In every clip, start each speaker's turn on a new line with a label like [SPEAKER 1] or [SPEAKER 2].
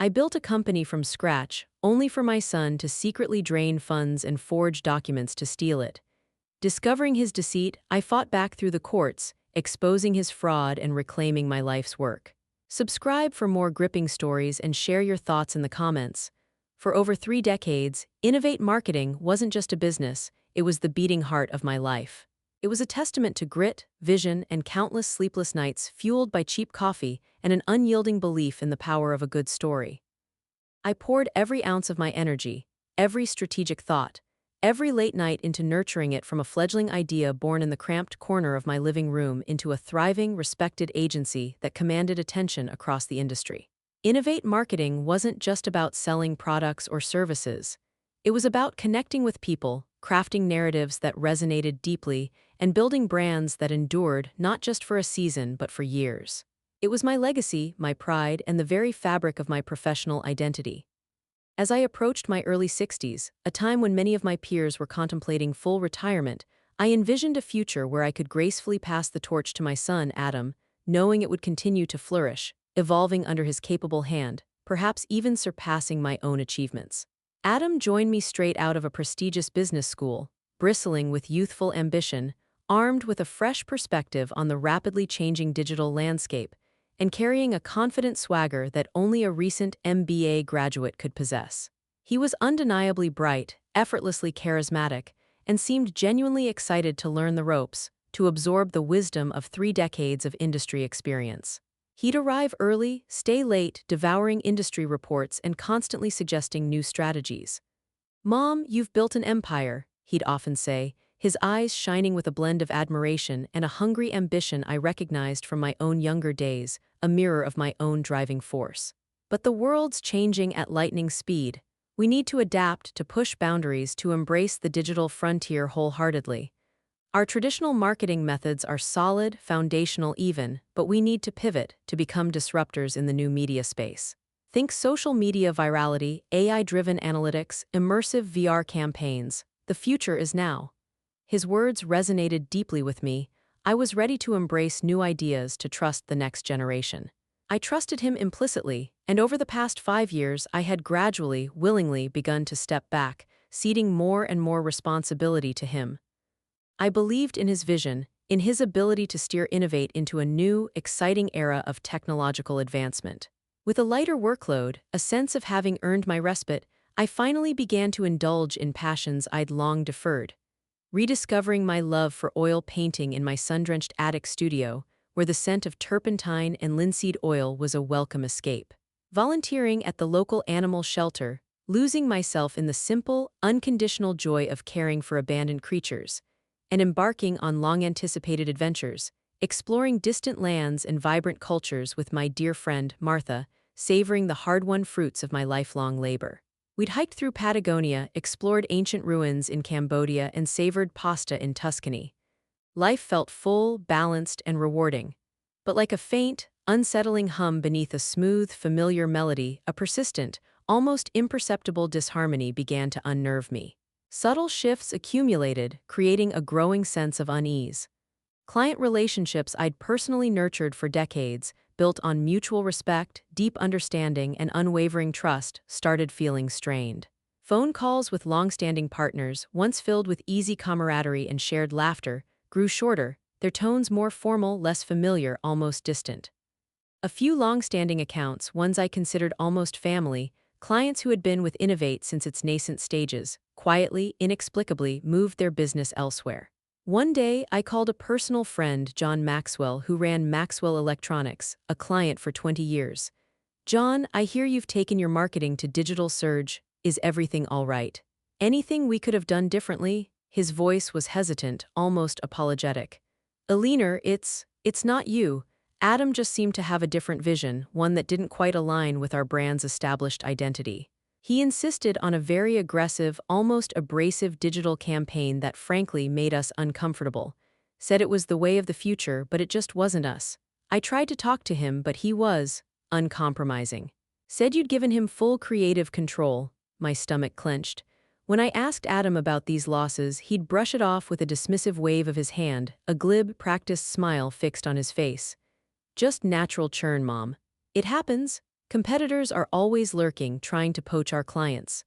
[SPEAKER 1] I built a company from scratch, only for my son to secretly drain funds and forge documents to steal it. Discovering his deceit, I fought back through the courts, exposing his fraud and reclaiming my life's work. Subscribe for more gripping stories and share your thoughts in the comments. For over 3 decades, Innovate Marketing wasn't just a business, it was the beating heart of my life. It was a testament to grit, vision, and countless sleepless nights fueled by cheap coffee and an unyielding belief in the power of a good story. I poured every ounce of my energy, every strategic thought, every late night into nurturing it from a fledgling idea born in the cramped corner of my living room into a thriving, respected agency that commanded attention across the industry. Innovate Marketing wasn't just about selling products or services. It was about connecting with people, crafting narratives that resonated deeply, and building brands that endured not just for a season but for years. It was my legacy, my pride, and the very fabric of my professional identity. As I approached my early 60s, a time when many of my peers were contemplating full retirement, I envisioned a future where I could gracefully pass the torch to my son, Adam, knowing it would continue to flourish, evolving under his capable hand, perhaps even surpassing my own achievements. Adam joined me straight out of a prestigious business school, bristling with youthful ambition, armed with a fresh perspective on the rapidly changing digital landscape, and carrying a confident swagger that only a recent MBA graduate could possess. He was undeniably bright, effortlessly charismatic, and seemed genuinely excited to learn the ropes, to absorb the wisdom of 3 decades of industry experience. He'd arrive early, stay late, devouring industry reports and constantly suggesting new strategies. "Mom, you've built an empire," he'd often say, his eyes shining with a blend of admiration and a hungry ambition I recognized from my own younger days, a mirror of my own driving force. But the world's changing at lightning speed. We need to adapt, to push boundaries, to embrace the digital frontier wholeheartedly. Our traditional marketing methods are solid, foundational even, but we need to pivot, to become disruptors in the new media space. Think social media virality, AI-driven analytics, immersive VR campaigns. The future is now. His words resonated deeply with me. I was ready to embrace new ideas, to trust the next generation. I trusted him implicitly, and over the past 5 years I had gradually, willingly begun to step back, ceding more and more responsibility to him. I believed in his vision, in his ability to steer Innovate into a new, exciting era of technological advancement. With a lighter workload, a sense of having earned my respite, I finally began to indulge in passions I'd long deferred. Rediscovering my love for oil painting in my sun-drenched attic studio, where the scent of turpentine and linseed oil was a welcome escape. Volunteering at the local animal shelter, losing myself in the simple, unconditional joy of caring for abandoned creatures, and embarking on long-anticipated adventures, exploring distant lands and vibrant cultures with my dear friend, Martha, savoring the hard-won fruits of my lifelong labor. We'd hiked through Patagonia, explored ancient ruins in Cambodia, and savored pasta in Tuscany. Life felt full, balanced, and rewarding. But like a faint, unsettling hum beneath a smooth, familiar melody, a persistent, almost imperceptible disharmony began to unnerve me. Subtle shifts accumulated, creating a growing sense of unease. Client relationships I'd personally nurtured for decades, built on mutual respect, deep understanding, and unwavering trust, started feeling strained. Phone calls with long-standing partners, once filled with easy camaraderie and shared laughter, grew shorter, their tones more formal, less familiar, almost distant. A few long-standing accounts, ones I considered almost family, clients who had been with Innovate since its nascent stages, quietly, inexplicably moved their business elsewhere. One day, I called a personal friend, John Maxwell, who ran Maxwell Electronics, a client for 20 years. "John, I hear you've taken your marketing to digital surge. Is everything all right? Anything we could have done differently?" His voice was hesitant, almost apologetic. "Eleanor, it's not you. Adam just seemed to have a different vision, one that didn't quite align with our brand's established identity. He insisted on a very aggressive, almost abrasive digital campaign that frankly made us uncomfortable. Said it was the way of the future, but it just wasn't us. I tried to talk to him, but he was uncompromising. Said you'd given him full creative control." My stomach clenched. When I asked Adam about these losses, he'd brush it off with a dismissive wave of his hand, a glib, practiced smile fixed on his face. "Just natural churn, Mom. It happens. Competitors are always lurking, trying to poach our clients.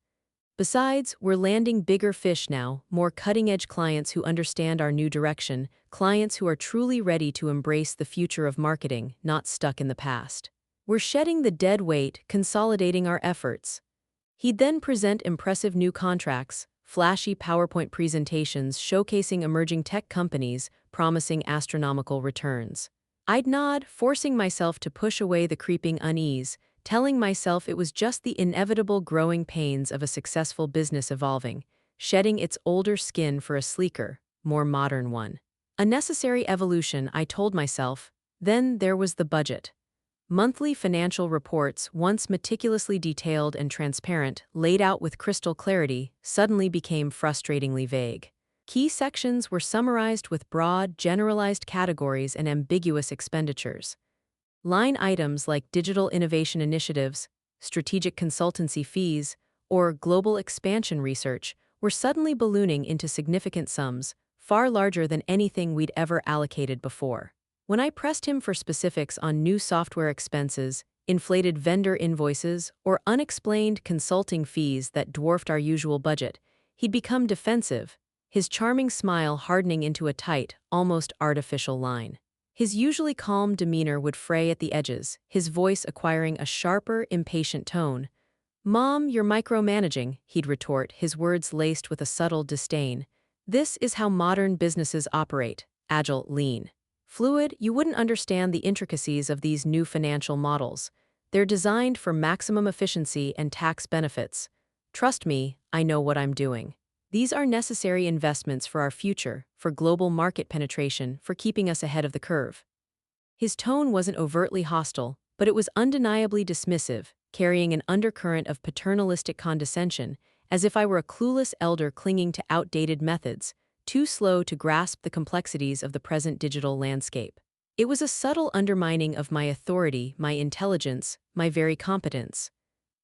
[SPEAKER 1] Besides, we're landing bigger fish now, more cutting-edge clients who understand our new direction, clients who are truly ready to embrace the future of marketing, not stuck in the past. We're shedding the dead weight, consolidating our efforts. He'd then present impressive new contracts, flashy PowerPoint presentations showcasing emerging tech companies, promising astronomical returns. I'd nod, forcing myself to push away the creeping unease, telling myself it was just the inevitable growing pains of a successful business evolving, shedding its older skin for a sleeker, more modern one. A necessary evolution, I told myself. Then there was the budget. Monthly financial reports, once meticulously detailed and transparent, laid out with crystal clarity, suddenly became frustratingly vague. Key sections were summarized with broad, generalized categories and ambiguous expenditures. Line items like digital innovation initiatives, strategic consultancy fees, or global expansion research were suddenly ballooning into significant sums, far larger than anything we'd ever allocated before. When I pressed him for specifics on new software expenses, inflated vendor invoices, or unexplained consulting fees that dwarfed our usual budget, he'd become defensive, his charming smile hardening into a tight, almost artificial line. His usually calm demeanor would fray at the edges, his voice acquiring a sharper, impatient tone. "Mom, you're micromanaging," he'd retort, his words laced with a subtle disdain. "This is how modern businesses operate, agile, lean. Fluid, you wouldn't understand the intricacies of these new financial models. They're designed for maximum efficiency and tax benefits. Trust me, I know what I'm doing. These are necessary investments for our future, for global market penetration, for keeping us ahead of the curve." His tone wasn't overtly hostile, but it was undeniably dismissive, carrying an undercurrent of paternalistic condescension, as if I were a clueless elder clinging to outdated methods, too slow to grasp the complexities of the present digital landscape. It was a subtle undermining of my authority, my intelligence, my very competence.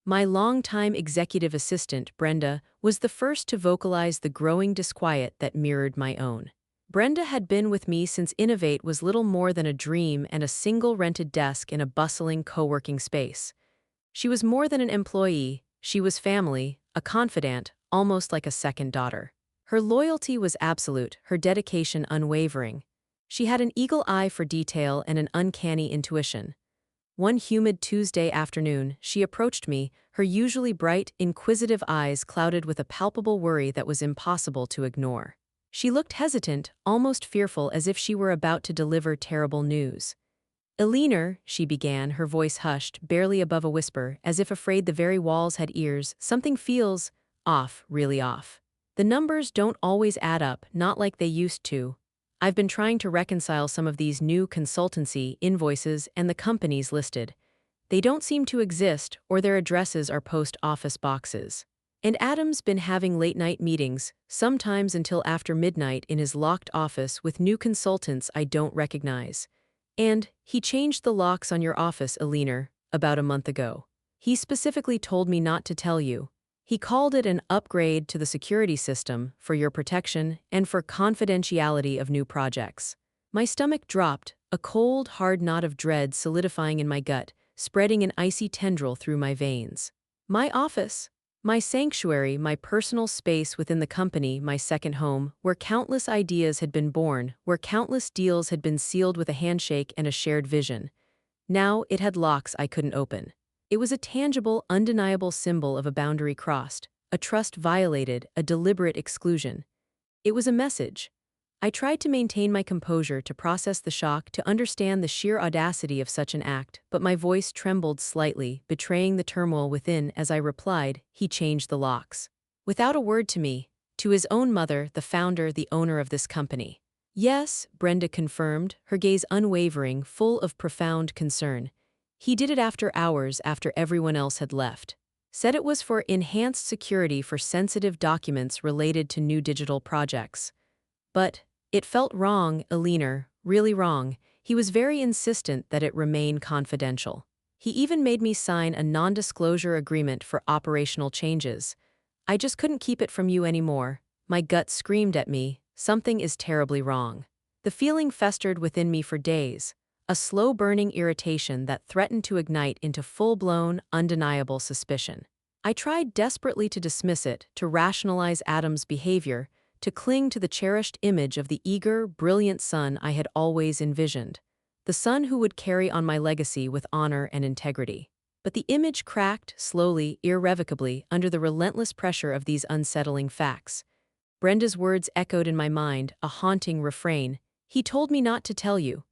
[SPEAKER 1] My longtime executive assistant, Brenda, was the first to vocalize the growing disquiet that mirrored my own. Brenda had been with me since Innovate was little more than a dream and a single rented desk in a bustling co-working space. She was more than an employee, she was family, a confidant, almost like a second daughter. Her loyalty was absolute, her dedication unwavering. She had an eagle eye for detail and an uncanny intuition. One humid Tuesday afternoon, she approached me, her usually bright, inquisitive eyes clouded with a palpable worry that was impossible to ignore. She looked hesitant, almost fearful, as if she were about to deliver terrible news. "Eleanor," she began, her voice hushed, barely above a whisper, as if afraid the very walls had ears, "something feels off, really off. The numbers don't always add up, not like they used to. I've been trying to reconcile some of these new consultancy invoices and the companies listed. They don't seem to exist, or their addresses are post office boxes. And Adam's been having late-night meetings, sometimes until after midnight in his locked office with new consultants I don't recognize. And he changed the locks on your office, Eleanor, about a month ago. He specifically told me not to tell you. He called it an upgrade to the security system for your protection and for confidentiality of new projects." My stomach dropped, a cold, hard knot of dread solidifying in my gut, spreading an icy tendril through my veins. My office, my sanctuary, my personal space within the company, my second home, where countless ideas had been born, where countless deals had been sealed with a handshake and a shared vision. Now it had locks I couldn't open. It was a tangible, undeniable symbol of a boundary crossed, a trust violated, a deliberate exclusion. It was a message. I tried to maintain my composure, to process the shock, to understand the sheer audacity of such an act, but my voice trembled slightly, betraying the turmoil within as I replied, "He changed the locks. Without a word to me, to his own mother, the founder, the owner of this company." "Yes," Brenda confirmed, her gaze unwavering, full of profound concern. "He did it after hours, after everyone else had left. Said it was for enhanced security for sensitive documents related to new digital projects. But it felt wrong, Eleanor, really wrong. He was very insistent that it remain confidential. He even made me sign a non-disclosure agreement for operational changes. I just couldn't keep it from you anymore." My gut screamed at me, something is terribly wrong. The feeling festered within me for days. a slow-burning irritation that threatened to ignite into full-blown, undeniable suspicion. I tried desperately to dismiss it, to rationalize Adam's behavior, to cling to the cherished image of the eager, brilliant son I had always envisioned. The son who would carry on my legacy with honor and integrity. But the image cracked, slowly, irrevocably, under the relentless pressure of these unsettling facts. Brenda's words echoed in my mind, a haunting refrain. He told me not to tell you.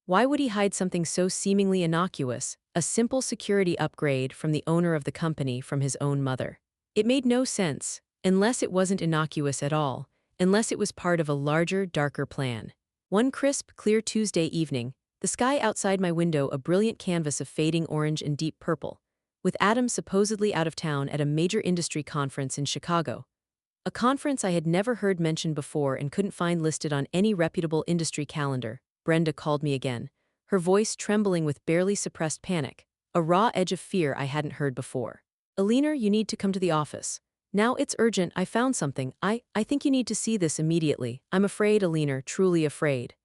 [SPEAKER 1] Why would he hide something so seemingly innocuous, a simple security upgrade from the owner of the company from his own mother? It made no sense, unless it wasn't innocuous at all, unless it was part of a larger, darker plan. One crisp, clear Tuesday evening, the sky outside my window a brilliant canvas of fading orange and deep purple, with Adam supposedly out of town at a major industry conference in Chicago. A conference I had never heard mentioned before and couldn't find listed on any reputable industry calendar. Brenda called me again, her voice trembling with barely suppressed panic, a raw edge of fear I hadn't heard before. "Alina, you need to come to the office. Now it's urgent, I found something. I think you need to see this immediately. I'm afraid, Alina, truly afraid."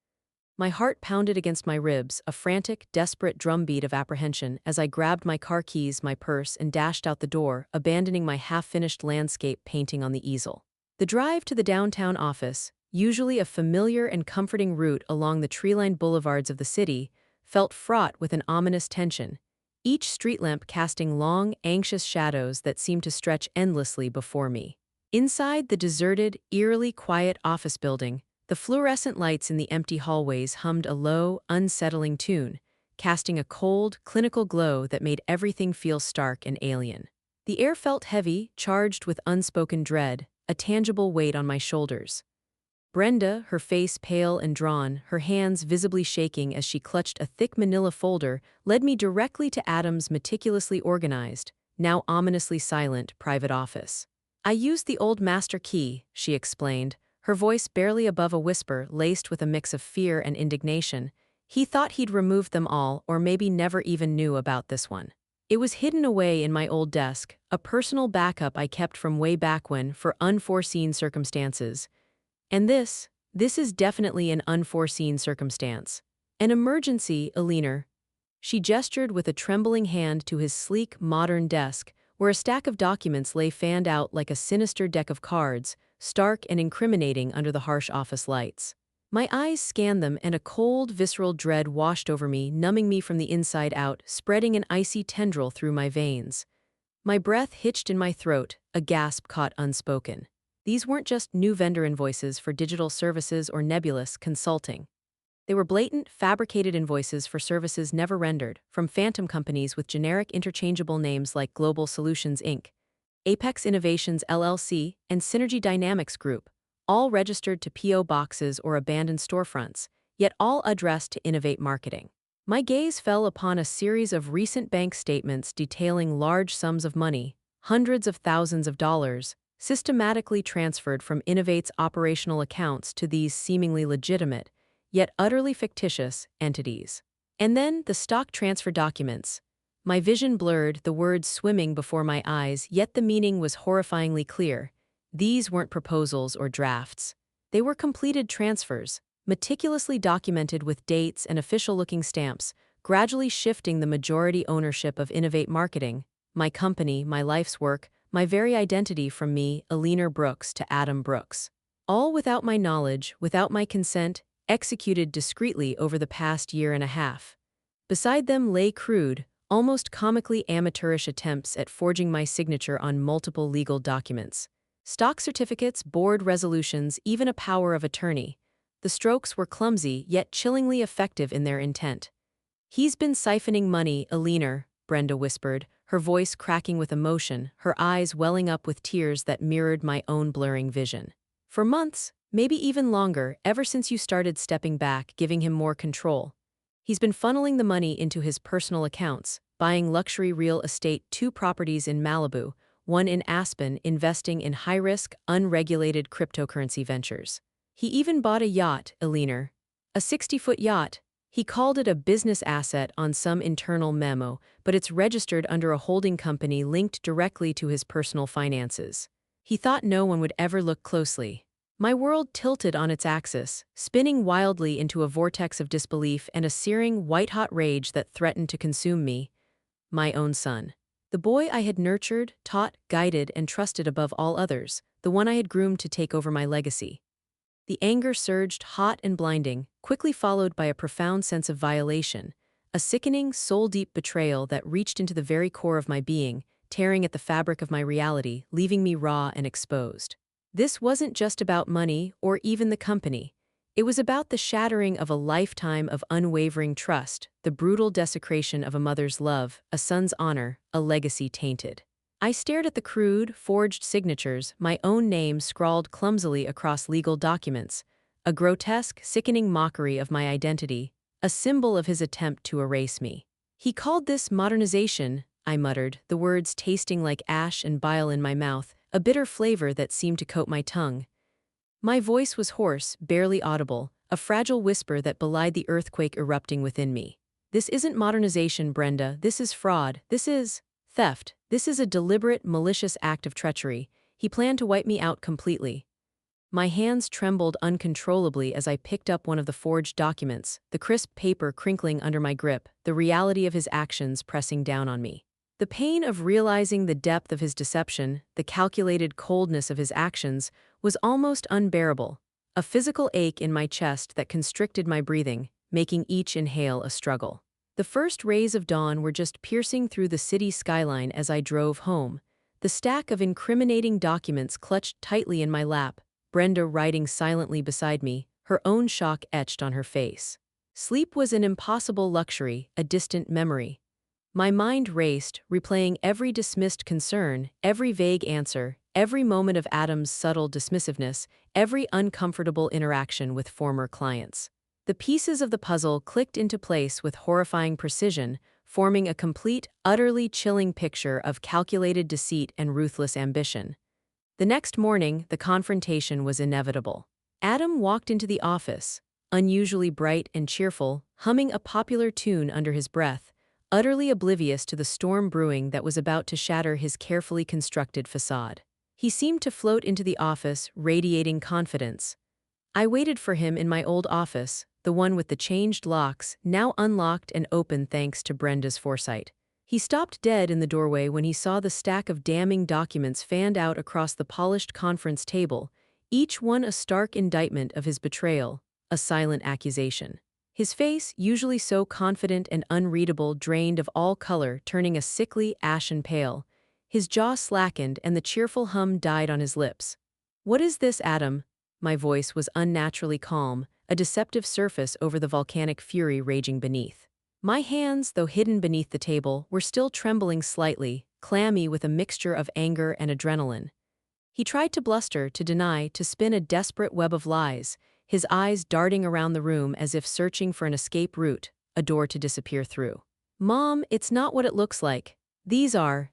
[SPEAKER 1] My heart pounded against my ribs, a frantic, desperate drumbeat of apprehension as I grabbed my car keys, my purse, and dashed out the door, abandoning my half-finished landscape painting on the easel. The drive to the downtown office, usually a familiar and comforting route along the tree-lined boulevards of the city, felt fraught with an ominous tension, each street lamp casting long, anxious shadows that seemed to stretch endlessly before me. Inside the deserted, eerily quiet office building, the fluorescent lights in the empty hallways hummed a low, unsettling tune, casting a cold, clinical glow that made everything feel stark and alien. The air felt heavy, charged with unspoken dread, a tangible weight on my shoulders. Brenda, her face pale and drawn, her hands visibly shaking as she clutched a thick manila folder, led me directly to Adam's meticulously organized, now ominously silent, private office. "I used the old master key," she explained, her voice barely above a whisper laced with a mix of fear and indignation. "He thought he'd removed them all or maybe never even knew about this one. It was hidden away in my old desk, a personal backup I kept from way back when for unforeseen circumstances. And this is definitely an unforeseen circumstance. An emergency, Alina." She gestured with a trembling hand to his sleek, modern desk, where a stack of documents lay fanned out like a sinister deck of cards, stark and incriminating under the harsh office lights. My eyes scanned them and a cold, visceral dread washed over me, numbing me from the inside out, spreading an icy tendril through my veins. My breath hitched in my throat, a gasp caught unspoken. These weren't just new vendor invoices for digital services or nebulous consulting. They were blatant, fabricated invoices for services never rendered, from phantom companies with generic interchangeable names like Global Solutions Inc., Apex Innovations LLC, and Synergy Dynamics Group, all registered to P.O. boxes or abandoned storefronts, yet all addressed to Innovate Marketing. My gaze fell upon a series of recent bank statements detailing large sums of money, hundreds of thousands of dollars, systematically transferred from Innovate's operational accounts to these seemingly legitimate, yet utterly fictitious, entities. And then the stock transfer documents. My vision blurred, the words swimming before my eyes, yet the meaning was horrifyingly clear. These weren't proposals or drafts. They were completed transfers, meticulously documented with dates and official-looking stamps, gradually shifting the majority ownership of Innovate Marketing, my company, my life's work, my very identity from me, Alina Brooks, to Adam Brooks. All without my knowledge, without my consent, executed discreetly over the past year and a half. Beside them lay crude, almost comically amateurish attempts at forging my signature on multiple legal documents. Stock certificates, board resolutions, even a power of attorney. The strokes were clumsy, yet chillingly effective in their intent. "He's been siphoning money, Alina," Brenda whispered, her voice cracking with emotion, her eyes welling up with tears that mirrored my own blurring vision. "For months, maybe even longer, ever since you started stepping back, giving him more control. He's been funneling the money into his personal accounts, buying luxury real estate, 2 properties in Malibu, 1 in Aspen, investing in high-risk, unregulated cryptocurrency ventures. He even bought a yacht, Alina. A 60-foot yacht. He called it a business asset on some internal memo, but it's registered under a holding company linked directly to his personal finances. He thought no one would ever look closely. My world tilted on its axis, spinning wildly into a vortex of disbelief and a searing, white-hot rage that threatened to consume me, my own son. The boy I had nurtured, taught, guided, and trusted above all others, the one I had groomed to take over my legacy. The anger surged hot and blinding, quickly followed by a profound sense of violation, a sickening, soul-deep betrayal that reached into the very core of my being, tearing at the fabric of my reality, leaving me raw and exposed. This wasn't just about money or even the company. It was about the shattering of a lifetime of unwavering trust, the brutal desecration of a mother's love, a son's honor, a legacy tainted. I stared at the crude, forged signatures, my own name scrawled clumsily across legal documents, a grotesque, sickening mockery of my identity, a symbol of his attempt to erase me. He called this modernization, I muttered, the words tasting like ash and bile in my mouth, a bitter flavor that seemed to coat my tongue. My voice was hoarse, barely audible, a fragile whisper that belied the earthquake erupting within me. This isn't modernization, Brenda. This is fraud. This is theft. This is a deliberate, malicious act of treachery. He planned to wipe me out completely. My hands trembled uncontrollably as I picked up one of the forged documents, the crisp paper crinkling under my grip, the reality of his actions pressing down on me. The pain of realizing the depth of his deception, the calculated coldness of his actions, was almost unbearable, a physical ache in my chest that constricted my breathing, making each inhale a struggle. The first rays of dawn were just piercing through the city skyline as I drove home, the stack of incriminating documents clutched tightly in my lap, Brenda riding silently beside me, her own shock etched on her face. Sleep was an impossible luxury, a distant memory. My mind raced, replaying every dismissed concern, every vague answer, every moment of Adam's subtle dismissiveness, every uncomfortable interaction with former clients. The pieces of the puzzle clicked into place with horrifying precision, forming a complete, utterly chilling picture of calculated deceit and ruthless ambition. The next morning, the confrontation was inevitable. Adam walked into the office, unusually bright and cheerful, humming a popular tune under his breath, utterly oblivious to the storm brewing that was about to shatter his carefully constructed facade. He seemed to float into the office, radiating confidence. I waited for him in my old office, the one with the changed locks, now unlocked and open thanks to Brenda's foresight. He stopped dead in the doorway when he saw the stack of damning documents fanned out across the polished conference table, each one a stark indictment of his betrayal, a silent accusation. His face, usually so confident and unreadable, drained of all color, turning a sickly, ashen pale. His jaw slackened and the cheerful hum died on his lips. "What is this, Adam?" My voice was unnaturally calm, a deceptive surface over the volcanic fury raging beneath. My hands, though hidden beneath the table, were still trembling slightly, clammy with a mixture of anger and adrenaline. He tried to bluster, to deny, to spin a desperate web of lies, his eyes darting around the room as if searching for an escape route, a door to disappear through. "Mom, it's not what it looks like. These are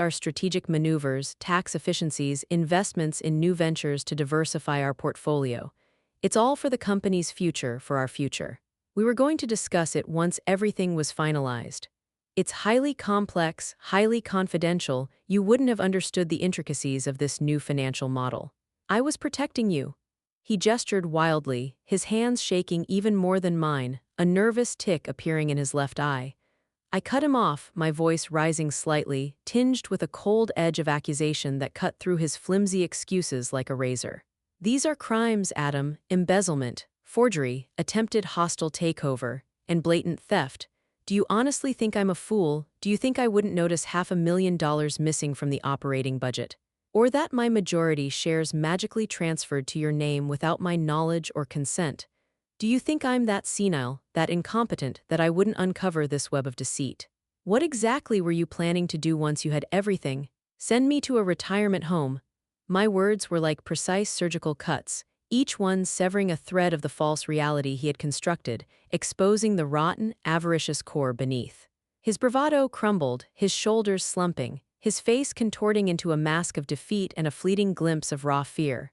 [SPEAKER 1] strategic maneuvers, tax efficiencies, investments in new ventures to diversify our portfolio. It's all for the company's future, for our future. We were going to discuss it once everything was finalized. It's highly complex, highly confidential. You wouldn't have understood the intricacies of this new financial model. I was protecting you." He gestured wildly, his hands shaking even more than mine, a nervous tick appearing in his left eye. I cut him off, my voice rising slightly, tinged with a cold edge of accusation that cut through his flimsy excuses like a razor. "These are crimes, Adam: embezzlement, forgery, attempted hostile takeover, and blatant theft. Do you honestly think I'm a fool? Do you think I wouldn't notice $500,000 missing from the operating budget? Or that my majority shares magically transferred to your name without my knowledge or consent? Do you think I'm that senile, that incompetent, that I wouldn't uncover this web of deceit? What exactly were you planning to do once you had everything? Send me to a retirement home?" My words were like precise surgical cuts, each one severing a thread of the false reality he had constructed, exposing the rotten, avaricious core beneath. His bravado crumbled, his shoulders slumping, his face contorting into a mask of defeat and a fleeting glimpse of raw fear.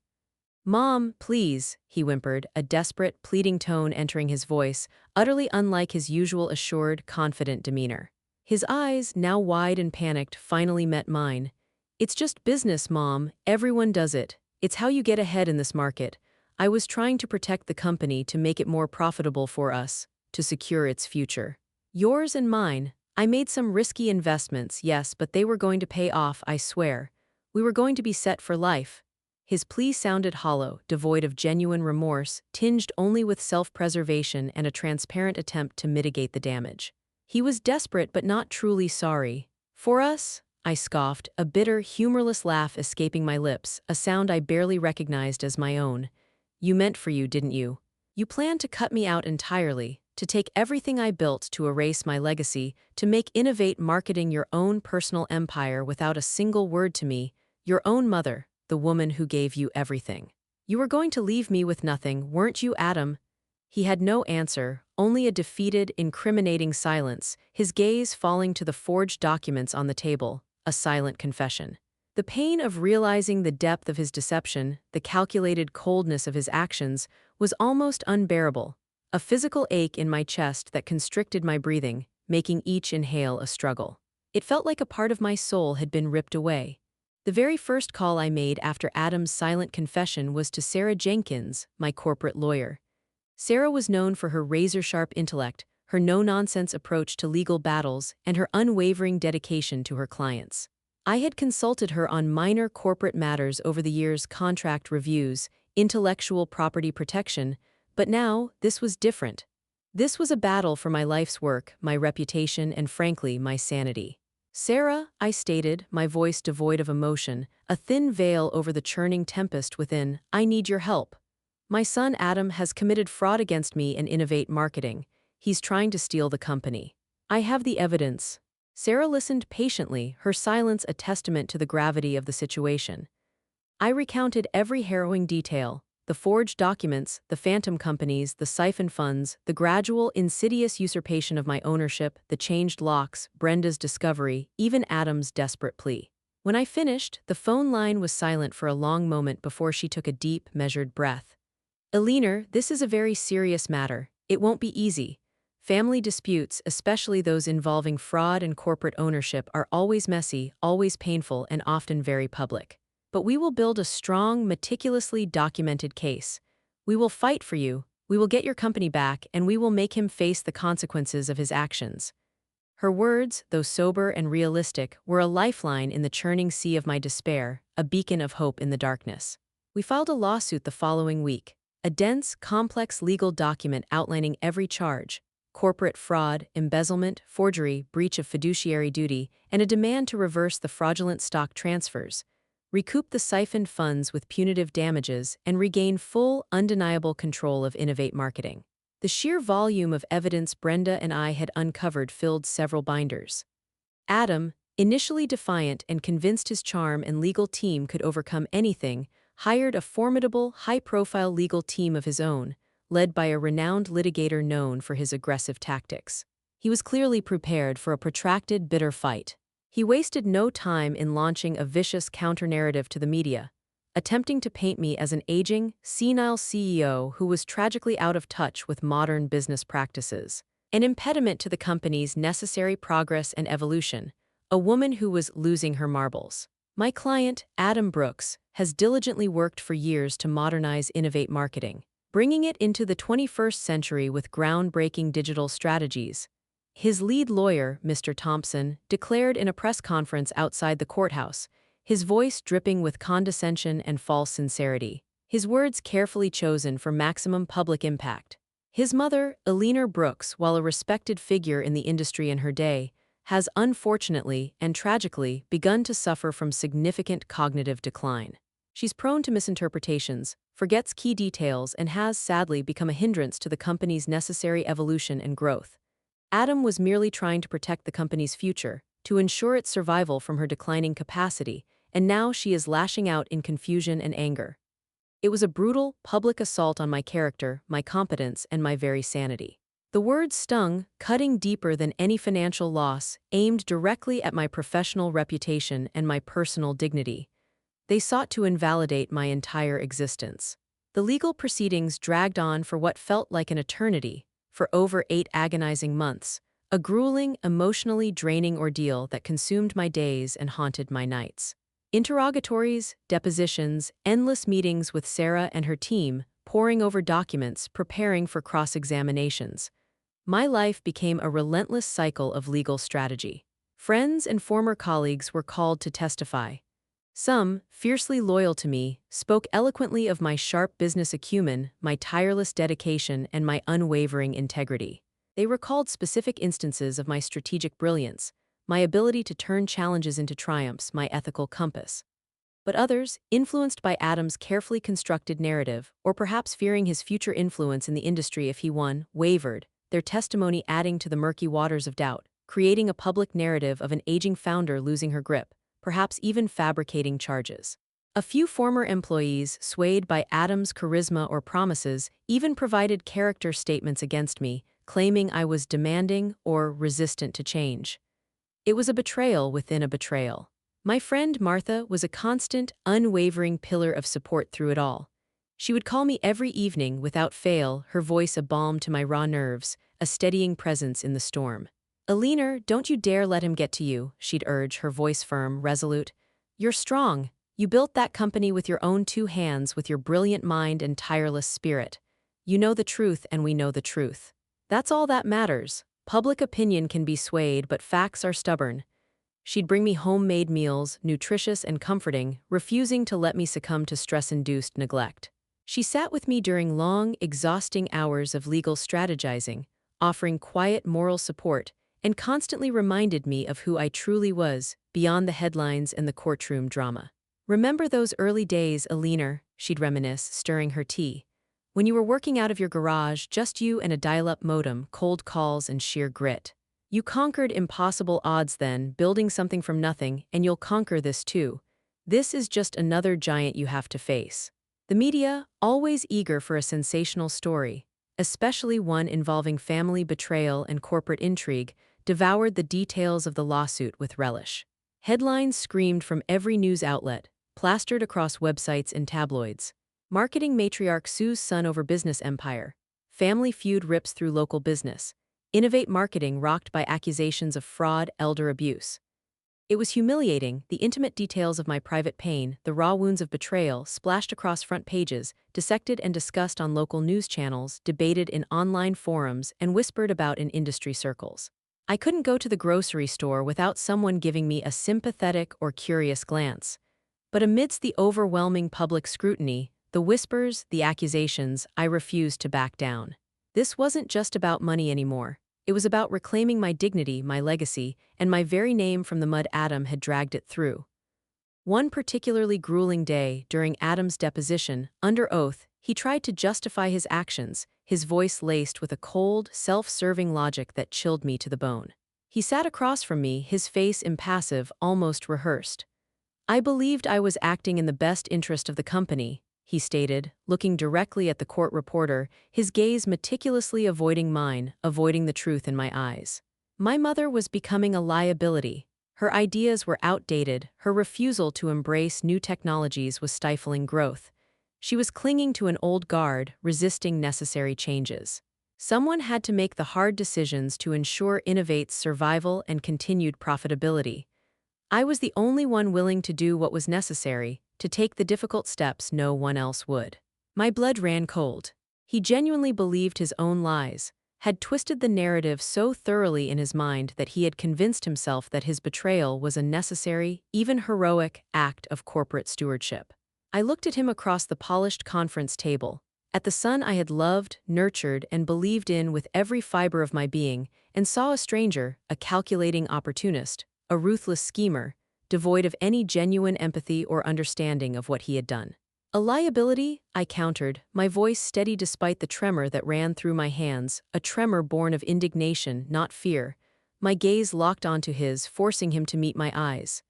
[SPEAKER 1] "Mom, please," he whimpered, a desperate, pleading tone entering his voice, utterly unlike his usual assured, confident demeanor. His eyes, now wide and panicked, finally met mine. "It's just business, Mom. Everyone does it. It's how you get ahead in this market. I was trying to protect the company to make it more profitable for us, to secure its future. Yours and mine. I made some risky investments, yes, but they were going to pay off, I swear. We were going to be set for life. His plea sounded hollow, devoid of genuine remorse, tinged only with self-preservation and a transparent attempt to mitigate the damage. He was desperate but not truly sorry. For us? I scoffed, a bitter, humorless laugh escaping my lips, a sound I barely recognized as my own. You meant for you, didn't you? You planned to cut me out entirely, to take everything I built to erase my legacy, to make Innovate Marketing your own personal empire without a single word to me, your own mother, the woman who gave you everything. You were going to leave me with nothing, weren't you, Adam? He had no answer, only a defeated, incriminating silence, his gaze falling to the forged documents on the table, a silent confession. The pain of realizing the depth of his deception, the calculated coldness of his actions, was almost unbearable. A physical ache in my chest that constricted my breathing, making each inhale a struggle. It felt like a part of my soul had been ripped away. The very first call I made after Adam's silent confession was to Sarah Jenkins, my corporate lawyer. Sarah was known for her razor-sharp intellect, her no-nonsense approach to legal battles, and her unwavering dedication to her clients. I had consulted her on minor corporate matters over the years: contract reviews, intellectual property protection, but now this was different. This was a battle for my life's work, my reputation, and frankly, my sanity. Sarah, I stated, my voice devoid of emotion, a thin veil over the churning tempest within, I need your help. My son Adam has committed fraud against me and Innovate Marketing. He's trying to steal the company. I have the evidence. Sarah listened patiently, her silence a testament to the gravity of the situation. I recounted every harrowing detail: the forged documents, the phantom companies, the siphon funds, the gradual, insidious usurpation of my ownership, the changed locks, Brenda's discovery, even Adam's desperate plea. When I finished, the phone line was silent for a long moment before she took a deep, measured breath. Eleanor, this is a very serious matter. It won't be easy. Family disputes, especially those involving fraud and corporate ownership, are always messy, always painful, and often very public. But we will build a strong, meticulously documented case. We will fight for you, we will get your company back, and we will make him face the consequences of his actions. Her words, though sober and realistic, were a lifeline in the churning sea of my despair, a beacon of hope in the darkness. We filed a lawsuit the following week, a dense, complex legal document outlining every charge: corporate fraud, embezzlement, forgery, breach of fiduciary duty, and a demand to reverse the fraudulent stock transfers, recoup the siphoned funds with punitive damages, and regain full, undeniable control of Innovate Marketing. The sheer volume of evidence Brenda and I had uncovered filled several binders. Adam, initially defiant and convinced his charm and legal team could overcome anything, hired a formidable, high-profile legal team of his own, led by a renowned litigator known for his aggressive tactics. He was clearly prepared for a protracted, bitter fight. He wasted no time in launching a vicious counter-narrative to the media, attempting to paint me as an aging, senile CEO who was tragically out of touch with modern business practices, an impediment to the company's necessary progress and evolution, a woman who was losing her marbles. My client, Adam Brooks, has diligently worked for years to modernize Innovate Marketing, bringing it into the 21st century with groundbreaking digital strategies. His lead lawyer, Mr. Thompson, declared in a press conference outside the courthouse, his voice dripping with condescension and false sincerity, his words carefully chosen for maximum public impact. His mother, Eleanor Brooks, while a respected figure in the industry in her day, has unfortunately and tragically begun to suffer from significant cognitive decline. She's prone to misinterpretations, forgets key details, and has, sadly, become a hindrance to the company's necessary evolution and growth. Adam was merely trying to protect the company's future, to ensure its survival from her declining capacity, and now she is lashing out in confusion and anger. It was a brutal, public assault on my character, my competence, and my very sanity. The words stung, cutting deeper than any financial loss, aimed directly at my professional reputation and my personal dignity. They sought to invalidate my entire existence. The legal proceedings dragged on for what felt like an eternity, for over 8 agonizing months, a grueling, emotionally draining ordeal that consumed my days and haunted my nights. Interrogatories, depositions, endless meetings with Sarah and her team, poring over documents, preparing for cross-examinations. My life became a relentless cycle of legal strategy. Friends and former colleagues were called to testify. Some, fiercely loyal to me, spoke eloquently of my sharp business acumen, my tireless dedication, and my unwavering integrity. They recalled specific instances of my strategic brilliance, my ability to turn challenges into triumphs, my ethical compass. But others, influenced by Adam's carefully constructed narrative, or perhaps fearing his future influence in the industry if he won, wavered, their testimony adding to the murky waters of doubt, creating a public narrative of an aging founder losing her grip, perhaps even fabricating charges. A few former employees, swayed by Adam's charisma or promises, even provided character statements against me, claiming I was demanding or resistant to change. It was a betrayal within a betrayal. My friend Martha was a constant, unwavering pillar of support through it all. She would call me every evening without fail, her voice a balm to my raw nerves, a steadying presence in the storm. "Alina, don't you dare let him get to you," she'd urge, her voice firm, resolute. "You're strong. You built that company with your own two hands, with your brilliant mind and tireless spirit. You know the truth and we know the truth. That's all that matters. Public opinion can be swayed, but facts are stubborn." She'd bring me homemade meals, nutritious and comforting, refusing to let me succumb to stress-induced neglect. She sat with me during long, exhausting hours of legal strategizing, offering quiet moral support, and constantly reminded me of who I truly was, beyond the headlines and the courtroom drama. "Remember those early days, Alina," she'd reminisce, stirring her tea. "When you were working out of your garage, just you and a dial-up modem, cold calls and sheer grit. You conquered impossible odds then, building something from nothing, and you'll conquer this too. This is just another giant you have to face." The media, always eager for a sensational story, especially one involving family betrayal and corporate intrigue, devoured the details of the lawsuit with relish. Headlines screamed from every news outlet, plastered across websites and tabloids. Marketing matriarch sues son over business empire. Family feud rips through local business. Innovate marketing rocked by accusations of fraud, elder abuse. It was humiliating, the intimate details of my private pain, the raw wounds of betrayal, splashed across front pages, dissected and discussed on local news channels, debated in online forums, and whispered about in industry circles. I couldn't go to the grocery store without someone giving me a sympathetic or curious glance. But amidst the overwhelming public scrutiny, the whispers, the accusations, I refused to back down. This wasn't just about money anymore. It was about reclaiming my dignity, my legacy, and my very name from the mud Adam had dragged it through. One particularly grueling day, during Adam's deposition, under oath, he tried to justify his actions, his voice laced with a cold, self-serving logic that chilled me to the bone. He sat across from me, his face impassive, almost rehearsed. "I believed I was acting in the best interest of the company," he stated, looking directly at the court reporter, his gaze meticulously avoiding mine, avoiding the truth in my eyes. My mother was becoming a liability. Her ideas were outdated, her refusal to embrace new technologies was stifling growth. She was clinging to an old guard, resisting necessary changes. Someone had to make the hard decisions to ensure Innovate's survival and continued profitability. I was the only one willing to do what was necessary, to take the difficult steps no one else would. My blood ran cold. He genuinely believed his own lies, had twisted the narrative so thoroughly in his mind that he had convinced himself that his betrayal was a necessary, even heroic, act of corporate stewardship. I looked at him across the polished conference table, at the son I had loved, nurtured, and believed in with every fiber of my being, and saw a stranger, a calculating opportunist, a ruthless schemer, devoid of any genuine empathy or understanding of what he had done. "A liability?" I countered, my voice steady despite the tremor that ran through my hands, a tremor born of indignation, not fear. My gaze locked onto his, forcing him to meet my eyes.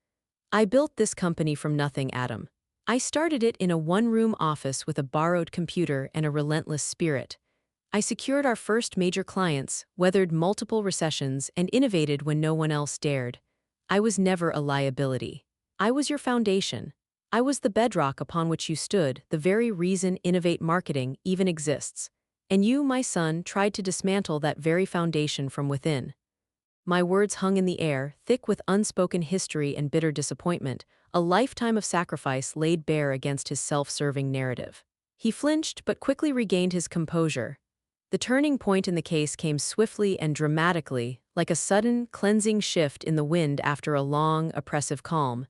[SPEAKER 1] "I built this company from nothing, Adam. I started it in a one-room office with a borrowed computer and a relentless spirit. I secured our first major clients, weathered multiple recessions, and innovated when no one else dared. I was never a liability. I was your foundation. I was the bedrock upon which you stood, the very reason Innovate Marketing even exists. And you, my son, tried to dismantle that very foundation from within." My words hung in the air, thick with unspoken history and bitter disappointment, a lifetime of sacrifice laid bare against his self-serving narrative. He flinched but quickly regained his composure. The turning point in the case came swiftly and dramatically, like a sudden, cleansing shift in the wind after a long, oppressive calm.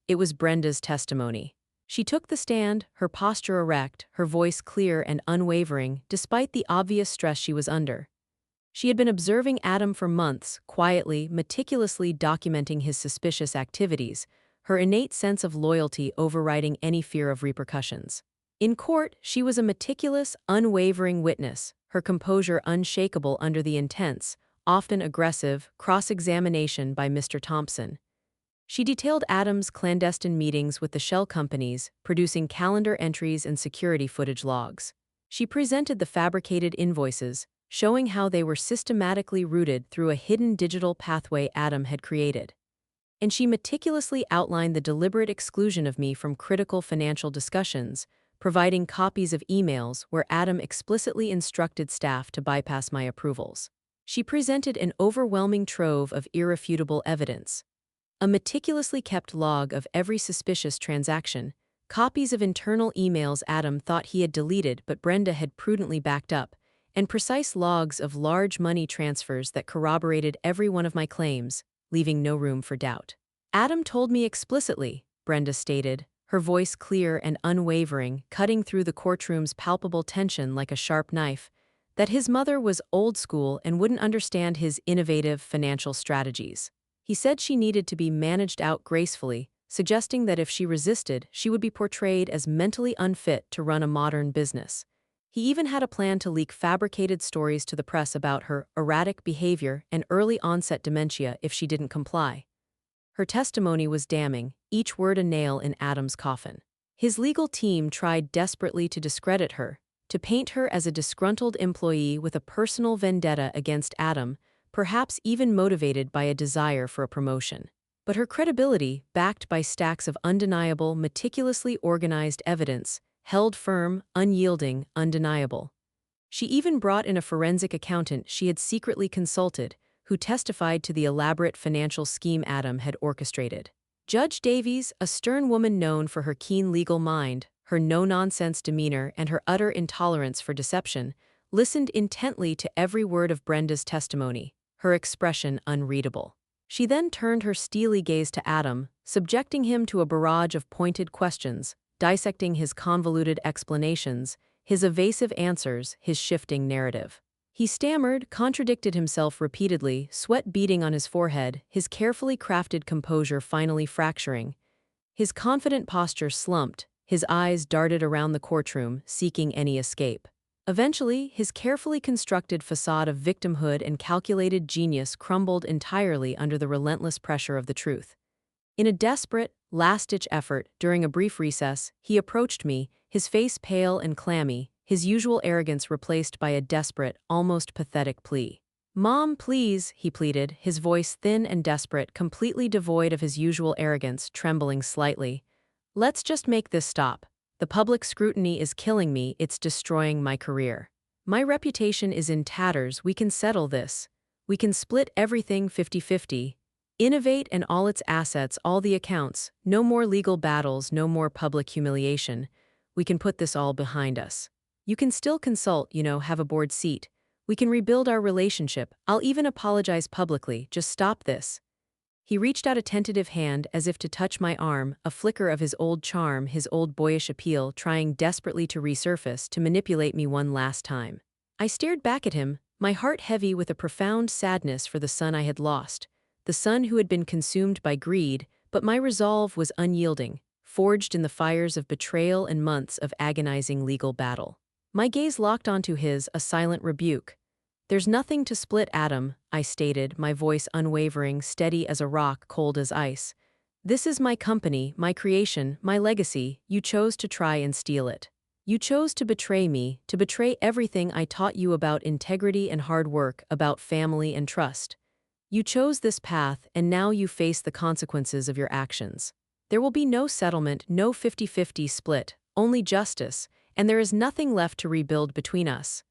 [SPEAKER 1] It was Brenda's testimony. She took the stand, her posture erect, her voice clear and unwavering, despite the obvious stress she was under. She had been observing Adam for months, quietly, meticulously documenting his suspicious activities, her innate sense of loyalty overriding any fear of repercussions. In court, she was a meticulous, unwavering witness, her composure unshakable under the intense, often aggressive, cross-examination by Mr. Thompson. She detailed Adam's clandestine meetings with the shell companies, producing calendar entries and security footage logs. She presented the fabricated invoices, showing how they were systematically routed through a hidden digital pathway Adam had created. And she meticulously outlined the deliberate exclusion of me from critical financial discussions, providing copies of emails where Adam explicitly instructed staff to bypass my approvals. She presented an overwhelming trove of irrefutable evidence. A meticulously kept log of every suspicious transaction, copies of internal emails Adam thought he had deleted but Brenda had prudently backed up, and precise logs of large money transfers that corroborated every one of my claims, leaving no room for doubt. Adam told me explicitly, Brenda stated, her voice clear and unwavering, cutting through the courtroom's palpable tension like a sharp knife, that his mother was old school and wouldn't understand his innovative financial strategies. He said she needed to be managed out gracefully, suggesting that if she resisted, she would be portrayed as mentally unfit to run a modern business. He even had a plan to leak fabricated stories to the press about her erratic behavior and early-onset dementia if she didn't comply. Her testimony was damning, each word a nail in Adam's coffin. His legal team tried desperately to discredit her, to paint her as a disgruntled employee with a personal vendetta against Adam, perhaps even motivated by a desire for a promotion. But her credibility, backed by stacks of undeniable, meticulously organized evidence, held firm, unyielding, undeniable. She even brought in a forensic accountant she had secretly consulted, who testified to the elaborate financial scheme Adam had orchestrated. Judge Davies, a stern woman known for her keen legal mind, her no-nonsense demeanor, and her utter intolerance for deception, listened intently to every word of Brenda's testimony, her expression unreadable. She then turned her steely gaze to Adam, subjecting him to a barrage of pointed questions, dissecting his convoluted explanations, his evasive answers, his shifting narrative. He stammered, contradicted himself repeatedly, sweat beading on his forehead, his carefully crafted composure finally fracturing. His confident posture slumped, his eyes darted around the courtroom, seeking any escape. Eventually, his carefully constructed facade of victimhood and calculated genius crumbled entirely under the relentless pressure of the truth. In a desperate, last-ditch effort, during a brief recess, he approached me, his face pale and clammy, his usual arrogance replaced by a desperate, almost pathetic plea. "Mom, please," he pleaded, his voice thin and desperate, completely devoid of his usual arrogance, trembling slightly. "Let's just make this stop. The public scrutiny is killing me, it's destroying my career. My reputation is in tatters, we can settle this. We can split everything 50-50. Innovate and all its assets, all the accounts, no more legal battles, no more public humiliation. We can put this all behind us. You can still consult, have a board seat. We can rebuild our relationship. I'll even apologize publicly, just stop this." He reached out a tentative hand as if to touch my arm, a flicker of his old charm, his old boyish appeal, trying desperately to resurface, to manipulate me one last time. I stared back at him, my heart heavy with a profound sadness for the son I had lost. The son who had been consumed by greed, but my resolve was unyielding, forged in the fires of betrayal and months of agonizing legal battle. My gaze locked onto his, a silent rebuke. "There's nothing to split, Adam," I stated, my voice unwavering, steady as a rock, cold as ice. "This is my company, my creation, my legacy. You chose to try and steal it. You chose to betray me, to betray everything I taught you about integrity and hard work, about family and trust. You chose this path, and now you face the consequences of your actions. There will be no settlement, no 50-50 split, only justice, and there is nothing left to rebuild between us."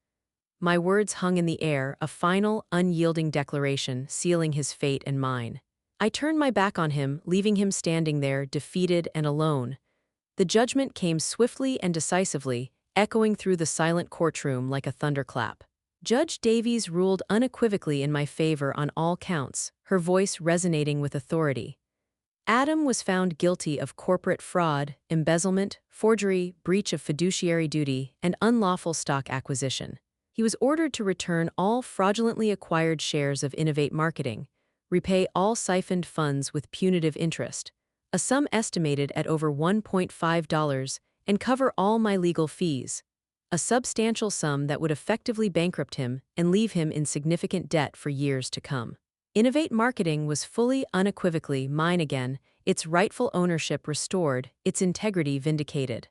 [SPEAKER 1] My words hung in the air, a final, unyielding declaration sealing his fate and mine. I turned my back on him, leaving him standing there, defeated and alone. The judgment came swiftly and decisively, echoing through the silent courtroom like a thunderclap. Judge Davies ruled unequivocally in my favor on all counts, her voice resonating with authority. Adam was found guilty of corporate fraud, embezzlement, forgery, breach of fiduciary duty, and unlawful stock acquisition. He was ordered to return all fraudulently acquired shares of Innovate Marketing, repay all siphoned funds with punitive interest, a sum estimated at over $1.5, and cover all my legal fees, a substantial sum that would effectively bankrupt him and leave him in significant debt for years to come. Innovate Marketing was fully, unequivocally mine again, its rightful ownership restored, its integrity vindicated.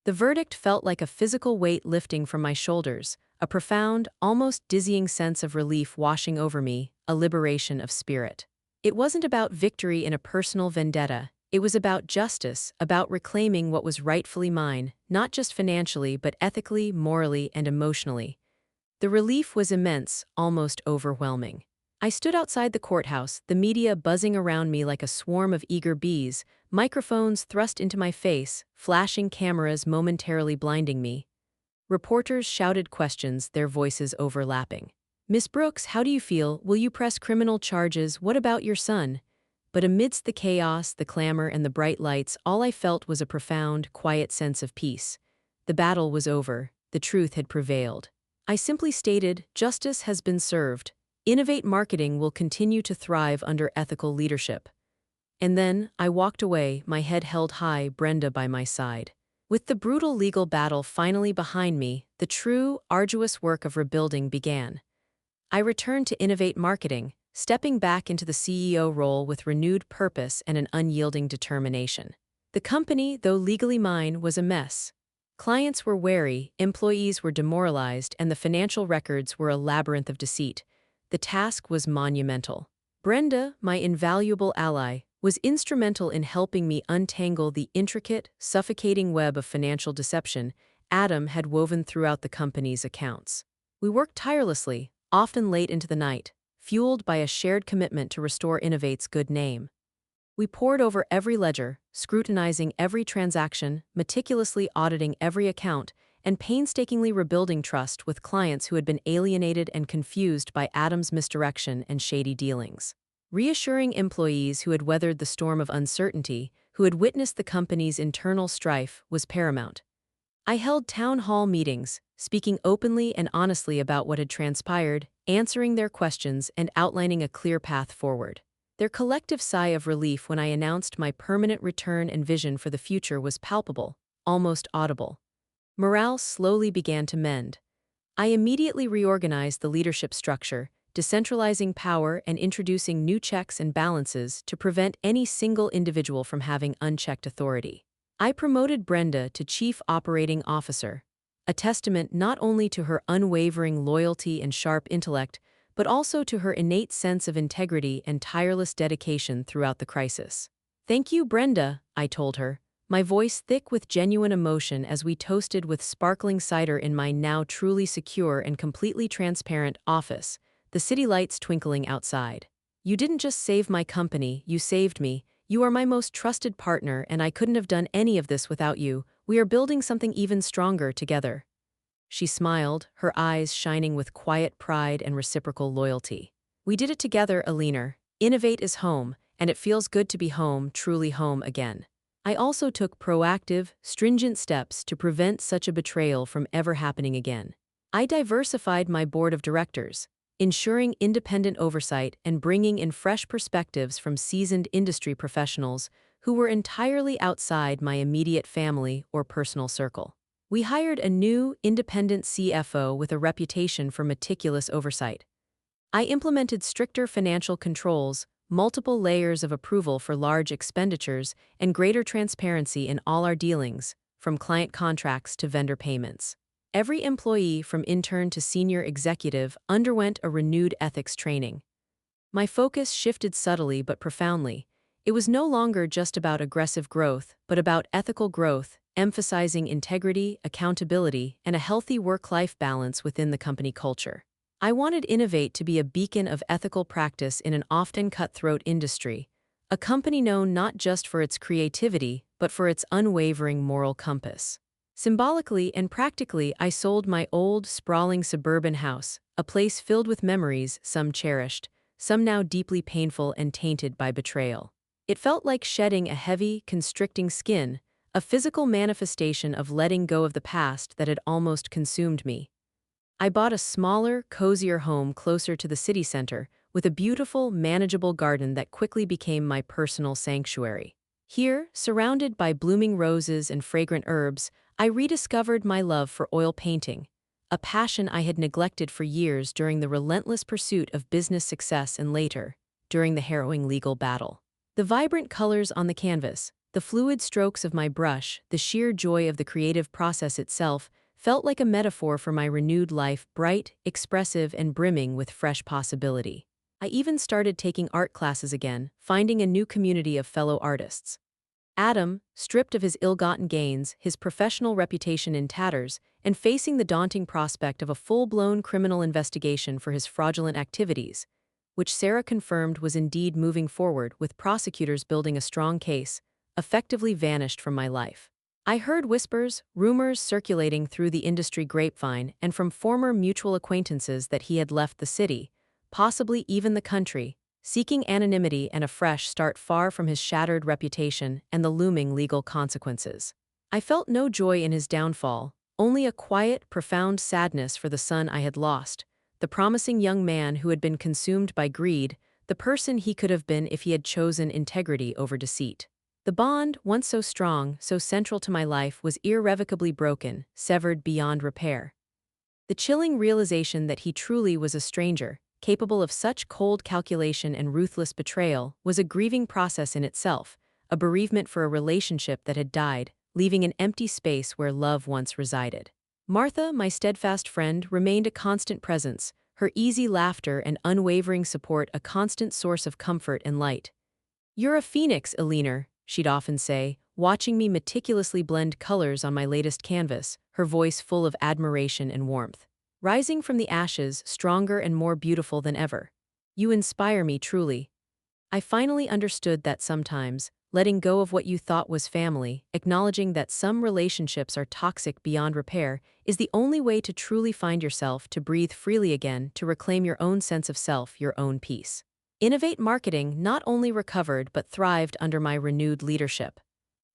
[SPEAKER 1] The verdict felt like a physical weight lifting from my shoulders, a profound, almost dizzying sense of relief washing over me, a liberation of spirit. It wasn't about victory in a personal vendetta. It was about justice, about reclaiming what was rightfully mine, not just financially but ethically, morally, and emotionally. The relief was immense, almost overwhelming. I stood outside the courthouse, the media buzzing around me like a swarm of eager bees, microphones thrust into my face, flashing cameras momentarily blinding me. Reporters shouted questions, their voices overlapping. "Miss Brooks, how do you feel? Will you press criminal charges? What about your son?" But amidst the chaos, the clamor, and the bright lights, all I felt was a profound, quiet sense of peace. The battle was over. The truth had prevailed. I simply stated, justice has been served. Innovate Marketing will continue to thrive under ethical leadership. And then, I walked away, my head held high, Brenda by my side. With the brutal legal battle finally behind me, the true, arduous work of rebuilding began. I returned to Innovate Marketing, stepping back into the CEO role with renewed purpose and an unyielding determination. The company, though legally mine, was a mess. Clients were wary, employees were demoralized, and the financial records were a labyrinth of deceit. The task was monumental. Brenda, my invaluable ally, was instrumental in helping me untangle the intricate, suffocating web of financial deception Adam had woven throughout the company's accounts. We worked tirelessly, often late into the night, fueled by a shared commitment to restore Innovate's good name. We pored over every ledger, scrutinizing every transaction, meticulously auditing every account, and painstakingly rebuilding trust with clients who had been alienated and confused by Adam's misdirection and shady dealings. Reassuring employees who had weathered the storm of uncertainty, who had witnessed the company's internal strife, was paramount. I held town hall meetings, speaking openly and honestly about what had transpired, answering their questions, and outlining a clear path forward. Their collective sigh of relief when I announced my permanent return and vision for the future was palpable, almost audible. Morale slowly began to mend. I immediately reorganized the leadership structure, decentralizing power and introducing new checks and balances to prevent any single individual from having unchecked authority. I promoted Brenda to Chief Operating Officer, a testament not only to her unwavering loyalty and sharp intellect, but also to her innate sense of integrity and tireless dedication throughout the crisis. "Thank you, Brenda," I told her, my voice thick with genuine emotion as we toasted with sparkling cider in my now truly secure and completely transparent office, the city lights twinkling outside. "You didn't just save my company, you saved me. You are my most trusted partner, and I couldn't have done any of this without you. We are building something even stronger together." She smiled, her eyes shining with quiet pride and reciprocal loyalty. "We did it together, Alina. Innovate is home, and it feels good to be home, truly home again." I also took proactive, stringent steps to prevent such a betrayal from ever happening again. I diversified my board of directors, ensuring independent oversight and bringing in fresh perspectives from seasoned industry professionals who were entirely outside my immediate family or personal circle. We hired a new, independent CFO with a reputation for meticulous oversight. I implemented stricter financial controls, multiple layers of approval for large expenditures, and greater transparency in all our dealings, from client contracts to vendor payments. Every employee, from intern to senior executive, underwent a renewed ethics training. My focus shifted subtly but profoundly. It was no longer just about aggressive growth, but about ethical growth, emphasizing integrity, accountability, and a healthy work-life balance within the company culture. I wanted Innovate to be a beacon of ethical practice in an often cutthroat industry, a company known not just for its creativity, but for its unwavering moral compass. Symbolically and practically, I sold my old, sprawling suburban house, a place filled with memories, some cherished, some now deeply painful and tainted by betrayal. It felt like shedding a heavy, constricting skin, a physical manifestation of letting go of the past that had almost consumed me. I bought a smaller, cozier home closer to the city center, with a beautiful, manageable garden that quickly became my personal sanctuary. Here, surrounded by blooming roses and fragrant herbs, I rediscovered my love for oil painting, a passion I had neglected for years during the relentless pursuit of business success and later, during the harrowing legal battle. The vibrant colors on the canvas, the fluid strokes of my brush, the sheer joy of the creative process itself, felt like a metaphor for my renewed life, bright, expressive, and brimming with fresh possibility. I even started taking art classes again, finding a new community of fellow artists. Adam, stripped of his ill-gotten gains, his professional reputation in tatters, and facing the daunting prospect of a full-blown criminal investigation for his fraudulent activities, which Sarah confirmed was indeed moving forward with prosecutors building a strong case, effectively vanished from my life. I heard whispers, rumors circulating through the industry grapevine and from former mutual acquaintances that he had left the city, possibly even the country, seeking anonymity and a fresh start far from his shattered reputation and the looming legal consequences. I felt no joy in his downfall, only a quiet, profound sadness for the son I had lost, the promising young man who had been consumed by greed, the person he could have been if he had chosen integrity over deceit. The bond, once so strong, so central to my life, was irrevocably broken, severed beyond repair. The chilling realization that he truly was a stranger, capable of such cold calculation and ruthless betrayal, was a grieving process in itself, a bereavement for a relationship that had died, leaving an empty space where love once resided. Martha, my steadfast friend, remained a constant presence, her easy laughter and unwavering support a constant source of comfort and light. "You're a phoenix, Eleanor," she'd often say, watching me meticulously blend colors on my latest canvas, her voice full of admiration and warmth. "Rising from the ashes, stronger and more beautiful than ever. You inspire me truly." I finally understood that sometimes, letting go of what you thought was family, acknowledging that some relationships are toxic beyond repair, is the only way to truly find yourself, to breathe freely again, to reclaim your own sense of self, your own peace. Innovate Marketing not only recovered but thrived under my renewed leadership.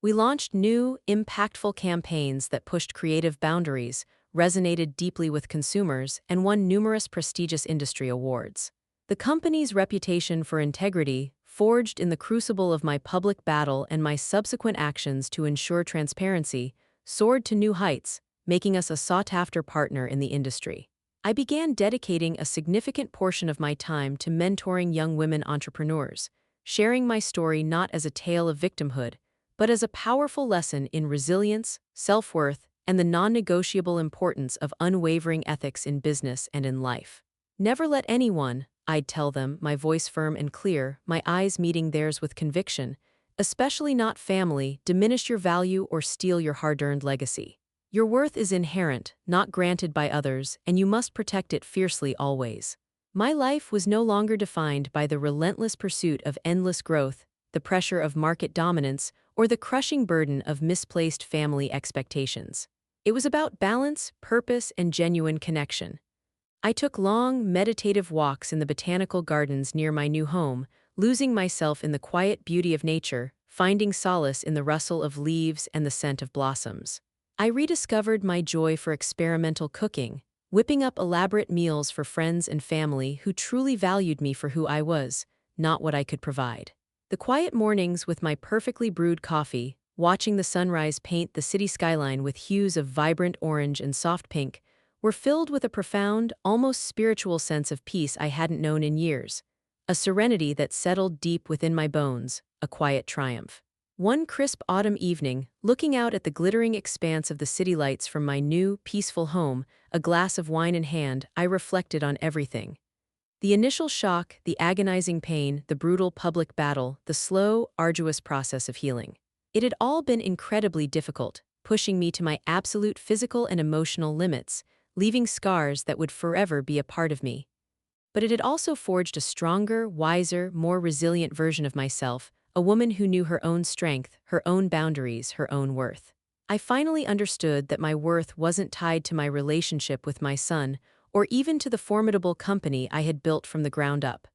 [SPEAKER 1] We launched new, impactful campaigns that pushed creative boundaries, resonated deeply with consumers, and won numerous prestigious industry awards. The company's reputation for integrity, forged in the crucible of my public battle and my subsequent actions to ensure transparency, soared to new heights, making us a sought-after partner in the industry. I began dedicating a significant portion of my time to mentoring young women entrepreneurs, sharing my story not as a tale of victimhood, but as a powerful lesson in resilience, self-worth, and the non-negotiable importance of unwavering ethics in business and in life. "Never let anyone," I'd tell them, my voice firm and clear, my eyes meeting theirs with conviction, "especially not family, diminish your value or steal your hard-earned legacy. Your worth is inherent, not granted by others, and you must protect it fiercely always." My life was no longer defined by the relentless pursuit of endless growth, the pressure of market dominance, or the crushing burden of misplaced family expectations. It was about balance, purpose, and genuine connection. I took long, meditative walks in the botanical gardens near my new home, losing myself in the quiet beauty of nature, finding solace in the rustle of leaves and the scent of blossoms. I rediscovered my joy for experimental cooking, whipping up elaborate meals for friends and family who truly valued me for who I was, not what I could provide. The quiet mornings with my perfectly brewed coffee, watching the sunrise paint the city skyline with hues of vibrant orange and soft pink, were filled with a profound, almost spiritual sense of peace I hadn't known in years, a serenity that settled deep within my bones, a quiet triumph. One crisp autumn evening, looking out at the glittering expanse of the city lights from my new, peaceful home, a glass of wine in hand, I reflected on everything. The initial shock, the agonizing pain, the brutal public battle, the slow, arduous process of healing. It had all been incredibly difficult, pushing me to my absolute physical and emotional limits, leaving scars that would forever be a part of me. But it had also forged a stronger, wiser, more resilient version of myself, a woman who knew her own strength, her own boundaries, her own worth. I finally understood that my worth wasn't tied to my relationship with my son, or even to the formidable company I had built from the ground up.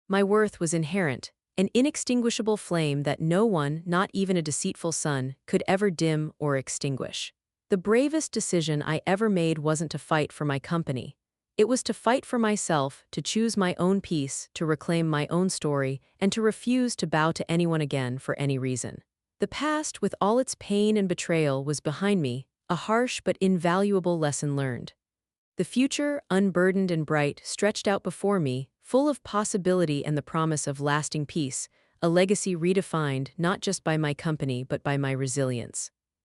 [SPEAKER 1] My worth was inherent, an inextinguishable flame that no one, not even a deceitful son, could ever dim or extinguish. The bravest decision I ever made wasn't to fight for my company. It was to fight for myself, to choose my own peace, to reclaim my own story, and to refuse to bow to anyone again for any reason. The past, with all its pain and betrayal, was behind me, a harsh but invaluable lesson learned. The future, unburdened and bright, stretched out before me, full of possibility and the promise of lasting peace, a legacy redefined not just by my company but by my resilience.